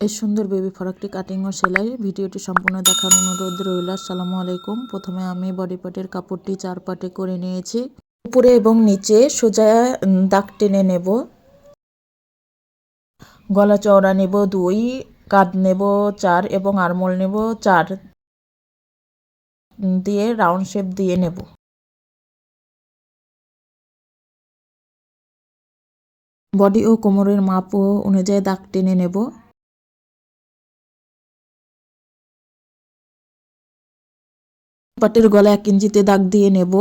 এই সুন্দর baby ফ্রকটি cutting ও সেলাই ভিডিওটি সম্পূর্ণ দেখার অনুরোধ রইল। আসসালামু আলাইকুম। প্রথমে আমি বডি পার্টের কাপড়টি 4 পার্টে করে নিয়েছি। উপরে এবং নিচে সোজা দাগ টেনে নেব। গলা চওড়া নেব 2, কাঁধ নেব 4 এবং আরমোল নেব 4 দিয়ে রাউন্ড শেপ দিয়ে নেব। বডি ও কোমরের মাপ অনুযায়ী দাগ টেনে নেব। পাটের গলা 1 ইঞ্চিতে দাগ দিয়ে নেব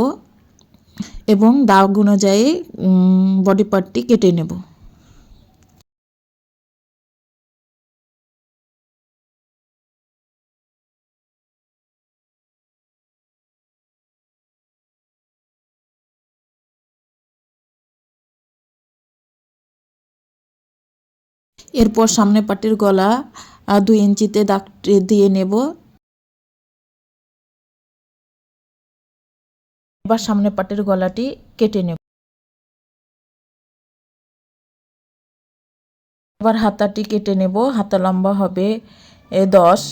এবং দাগ অনুযায়ী বডি পার্টটি কেটে নেব। এরপর সামনে পাটের গলা 2 ইঞ্চিতে দাগ দিয়ে নেব। এবার সামনে পাটের গলাটি কেটে নেব। এবার হাতাটি কেটে নেব। হাতা লম্বা হবে 10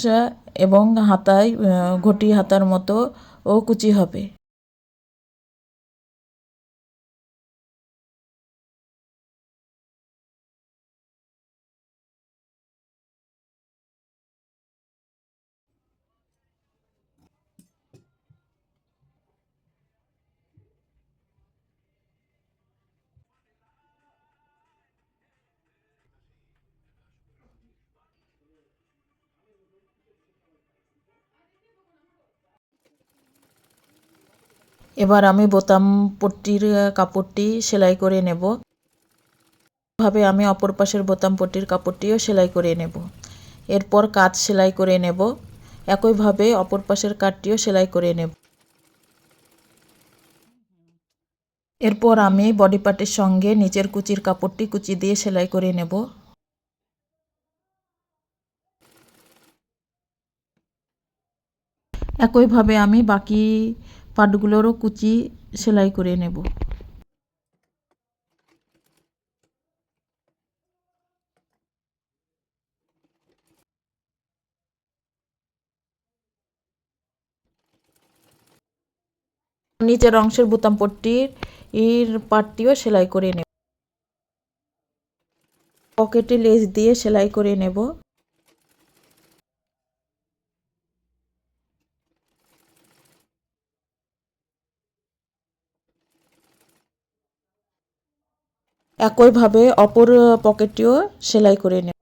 এবং হাতায় ঘটি হাতার মতো ও কুচি হবে। এবার আমি বোতাম পট্টির কাপড়টি সেলাই করে নেব। এভাবে আমি অপর পাশের বোতাম পট্টির কাপড়টিও সেলাই করে নেব। এরপর কাঁধ সেলাই করে নেব। একইভাবে অপর পাশের কাঁধটিও সেলাই করে নেব। এরপর আমি বডি পার্টের সঙ্গে নিচের কুচির কাপড়টি কুচি দিয়ে সেলাই করে নেব। একইভাবে আমি বাকি পার্টগুলোরও কুচি সেলাই করে নেব। নিচের অংশের বোতাম পট্টির পার্টটিও সেলাই করে নেব। পকেটে লেস দিয়ে সেলাই করে নেব। একইভাবে অপর পকেটটিও সেলাই করে নেব।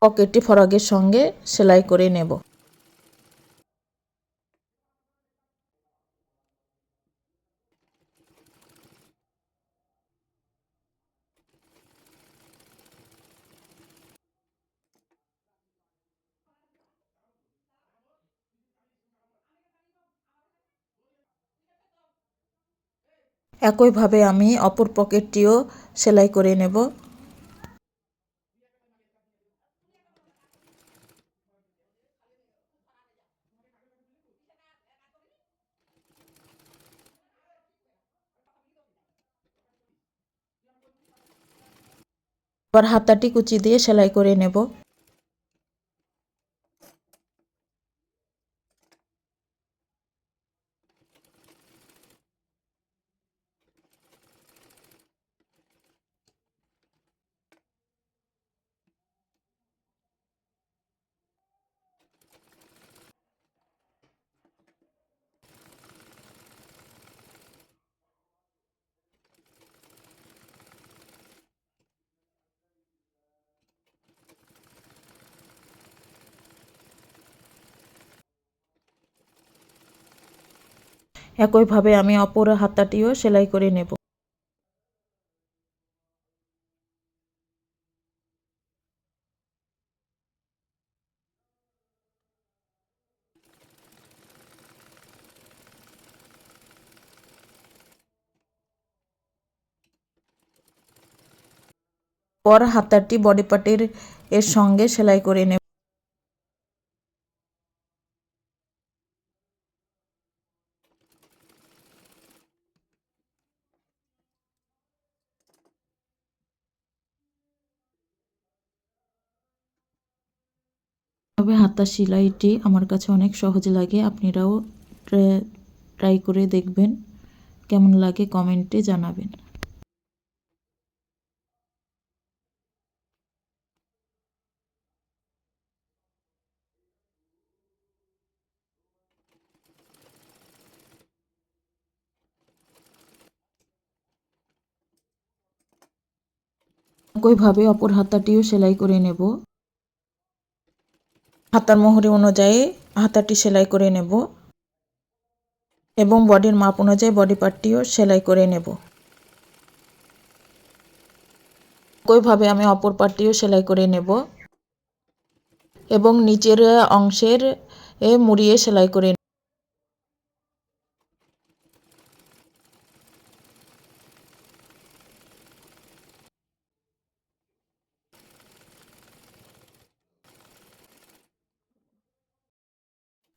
পকেটটি ফরকের সঙ্গে সেলাই করে নেব। একইভাবে আমি অপর পকেটটিও সেলাই করে নেব। এবার হাতাটি কুচি দিয়ে সেলাই করে নেব। একইভাবে আমি অপর হাতাটিও সেলাই করে নেব। পর হাতাটি বডি পার্টের সঙ্গে সেলাই করে নেব। তবে হাতা সেলাইটি আমার কাছে অনেক সহজ লাগে, আপনারাও ট্রাই করে দেখবেন, কেমন লাগে কমেন্টে জানাবেন। একইভাবে অপর হাতাটিও সেলাই করে নেব। হাতার মোহরি অনুযায়ী হাতাটি সেলাই করে নেব এবং বডির মাপ অনুযায়ী বডি পার্টটিও সেলাই করে নেব। একইভাবে আমি অপর পার্টটিও সেলাই করে নেব এবং নিচের অংশের মুড়িয়ে সেলাই করে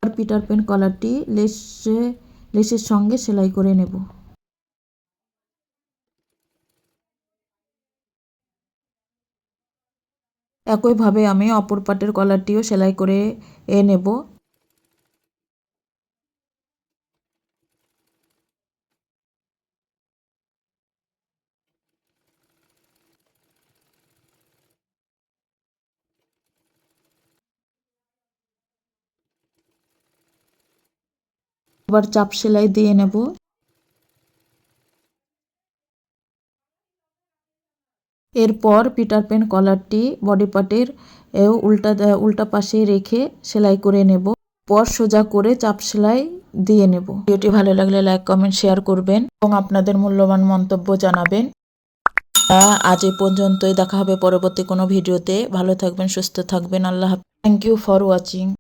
পিটার প্যান কলারটি লেসের সঙ্গে সেলাই করে নেব। একইভাবে আমি অপর পাটের কলারটিও সেলাই করে নেব। আবার চাপ সেলাই দিয়ে নেব। এরপর পিটার প্যান কলারটি বডি পার্টের উল্টা পাশে রেখে সেলাই করে নেব। পর সোজা করে চাপ সেলাই দিয়ে নেব। ভিডিওটি ভালো লাগলে লাইক কমেন্ট শেয়ার করবেন এবং আপনাদের মূল্যবান মন্তব্য জানাবেন। আজ এই পর্যন্তই, দেখা হবে পরবর্তী কোনো ভিডিওতে। ভালো থাকবেন, সুস্থ থাকবেন। আল্লাহ হাফেজ। Thank you for watching.